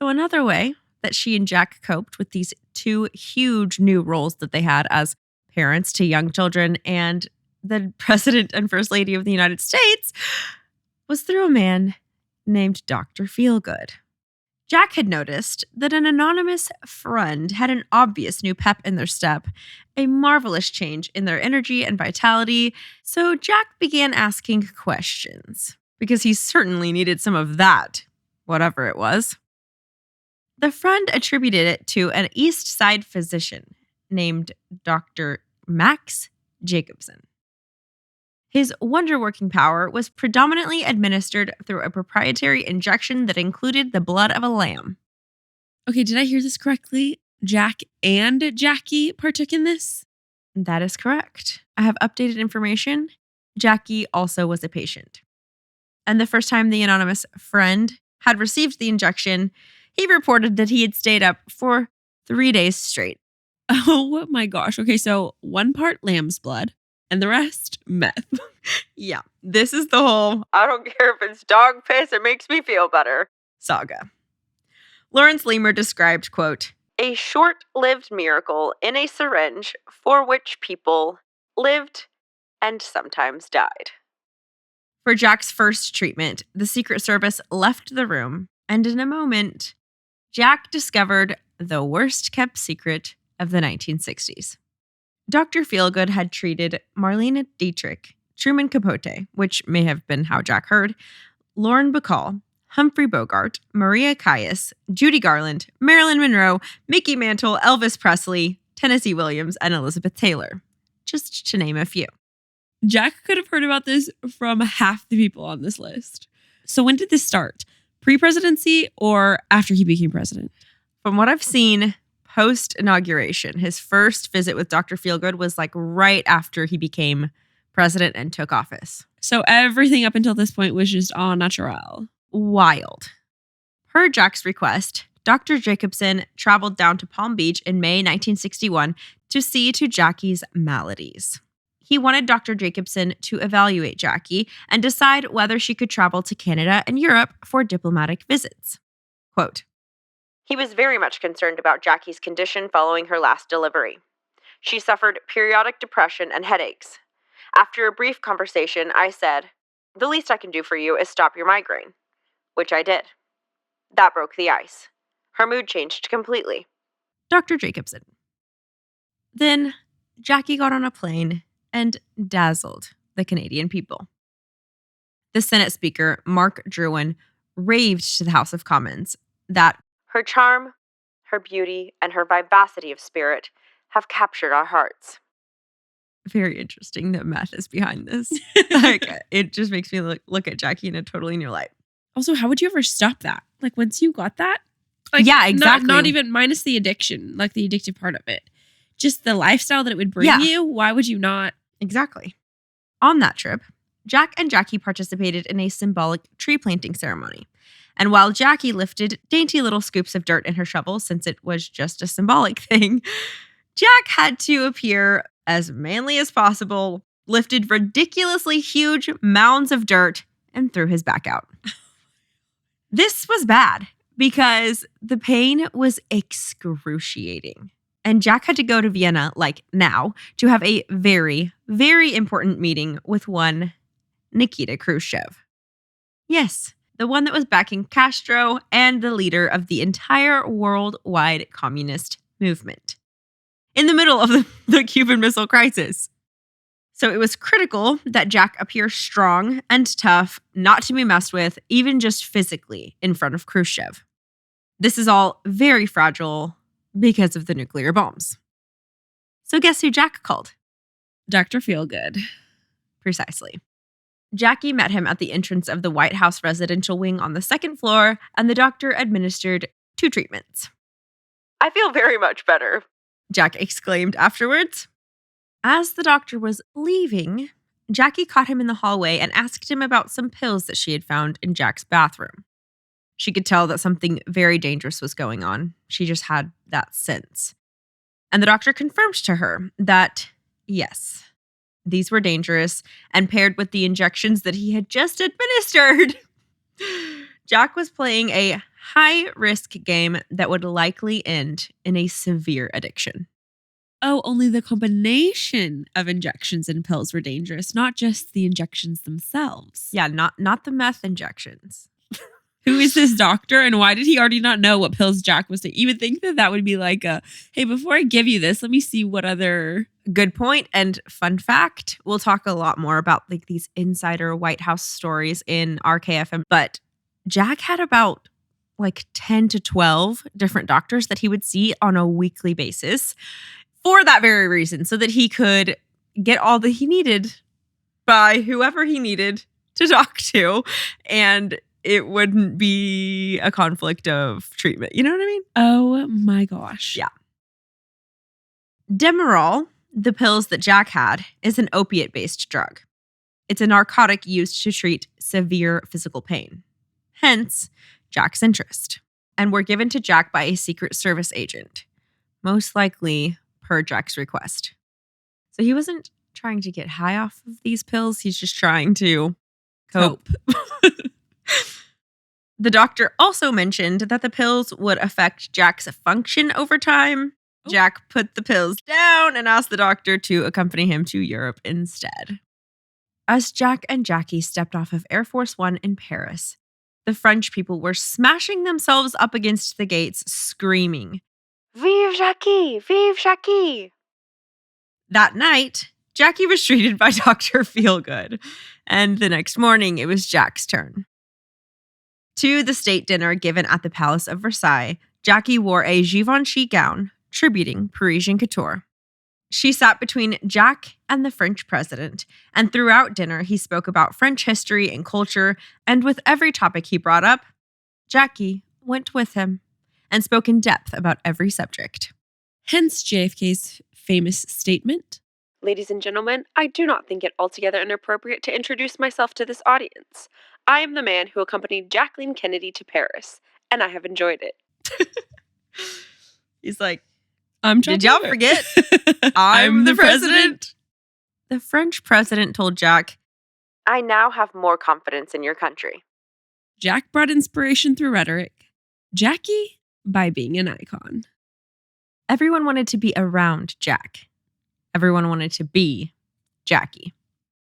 So another way that she and Jack coped with these two huge new roles that they had as parents to young children and the President and First Lady of the United States was through a man named Dr. Feelgood. Jack had noticed that an anonymous friend had an obvious new pep in their step, a marvelous change in their energy and vitality, so Jack began asking questions, because he certainly needed some of that, whatever it was. The friend attributed it to an East Side physician named Dr. Max Jacobson. His wonder-working power was predominantly administered through a proprietary injection that included the blood of a lamb. Okay, did I hear this correctly? Jack and Jackie partook in this? That is correct. I have updated information. Jackie also was a patient. And the first time the anonymous friend had received the injection, he reported that he had stayed up for 3 days straight. Oh my gosh. Okay, so 1 part lamb's blood. And the rest, meth. Yeah, this is the whole, I don't care if it's dog piss, it makes me feel better saga. Lawrence Leamer described, quote, a short-lived miracle in a syringe for which people lived and sometimes died. For Jack's first treatment, the Secret Service left the room, and in a moment, Jack discovered the worst-kept secret of the 1960s. Dr. Feelgood had treated Marlene Dietrich, Truman Capote, which may have been how Jack heard, Lauren Bacall, Humphrey Bogart, Maria Callas, Judy Garland, Marilyn Monroe, Mickey Mantle, Elvis Presley, Tennessee Williams, and Elizabeth Taylor, just to name a few. Jack could have heard about this from half the people on this list. So when did this start? Pre-presidency or after he became president? From what I've seen, post-inauguration, his first visit with Dr. Feelgood was like right after he became president and took office. So everything up until this point was just au naturel. Wild. Per Jack's request, Dr. Jacobson traveled down to Palm Beach in May 1961 to see to Jackie's maladies. He wanted Dr. Jacobson to evaluate Jackie and decide whether she could travel to Canada and Europe for diplomatic visits. Quote, he was very much concerned about Jackie's condition following her last delivery. She suffered periodic depression and headaches. After a brief conversation, I said, the least I can do for you is stop your migraine, which I did. That broke the ice. Her mood changed completely. Dr. Jacobson. Then Jackie got on a plane and dazzled the Canadian people. The Senate Speaker, Mark Druin, raved to the House of Commons that her charm, her beauty, and her vivacity of spirit have captured our hearts. Very interesting that meth is behind this. Like, it just makes me look at Jackie in a totally new light. Also, how would you ever stop that? Like, once you got that? Like, yeah, exactly. Not even minus the addiction, like the addictive part of it. Just the lifestyle that it would bring you. Why would you not? Exactly. On that trip, Jack and Jackie participated in a symbolic tree planting ceremony. And while Jackie lifted dainty little scoops of dirt in her shovel, since it was just a symbolic thing, Jack had to appear as manly as possible, lifted ridiculously huge mounds of dirt, and threw his back out. This was bad because the pain was excruciating. And Jack had to go to Vienna, like now, to have a very, very important meeting with one Nikita Khrushchev. Yes, the one that was backing Castro and the leader of the entire worldwide communist movement in the middle of the Cuban Missile Crisis. So it was critical that Jack appear strong and tough, not to be messed with, even just physically, in front of Khrushchev. This is all very fragile because of the nuclear bombs. So guess who Jack called? Dr. Feelgood. Precisely. Jackie met him at the entrance of the White House residential wing on the second floor, and the doctor administered 2 treatments. I feel very much better, Jack exclaimed afterwards. As the doctor was leaving, Jackie caught him in the hallway and asked him about some pills that she had found in Jack's bathroom. She could tell that something very dangerous was going on. She just had that sense. And the doctor confirmed to her that, yes, these were dangerous and paired with the injections that he had just administered. Jack was playing a high-risk game that would likely end in a severe addiction. Oh, only the combination of injections and pills were dangerous, not just the injections themselves. Yeah, not the meth injections. Who is this doctor, and why did he already not know what pills Jack was taking? You would think that would be like hey, before I give you this, let me see what other... Good point. And fun fact, we'll talk a lot more about like these insider White House stories in RKFM, but Jack had about like 10 to 12 different doctors that he would see on a weekly basis for that very reason, so that he could get all that he needed by whoever he needed to talk to, and it wouldn't be a conflict of treatment. You know what I mean? Oh my gosh. Yeah. Demerol, the pills that Jack had, is an opiate-based drug. It's a narcotic used to treat severe physical pain. Hence, Jack's interest. And were given to Jack by a Secret Service agent. Most likely per Jack's request. So he wasn't trying to get high off of these pills. He's just trying to cope. The doctor also mentioned that the pills would affect Jack's function over time. Oh. Jack put the pills down and asked the doctor to accompany him to Europe instead. As Jack and Jackie stepped off of Air Force One in Paris, the French people were smashing themselves up against the gates, screaming, "Vive Jackie! Vive Jackie!" That night, Jackie was treated by Dr. Feelgood, and the next morning it was Jack's turn. To the state dinner given at the Palace of Versailles, Jackie wore a Givenchy gown, tributing Parisian couture. She sat between Jack and the French president, and throughout dinner he spoke about French history and culture, and with every topic he brought up, Jackie went with him and spoke in depth about every subject. Hence JFK's famous statement, "Ladies and gentlemen, I do not think it altogether inappropriate to introduce myself to this audience. I am the man who accompanied Jacqueline Kennedy to Paris, and I have enjoyed it." He's like, did y'all forget? I'm the president. The French president told Jack, "I now have more confidence in your country." Jack brought inspiration through rhetoric. Jackie by being an icon. Everyone wanted to be around Jack. Everyone wanted to be Jackie.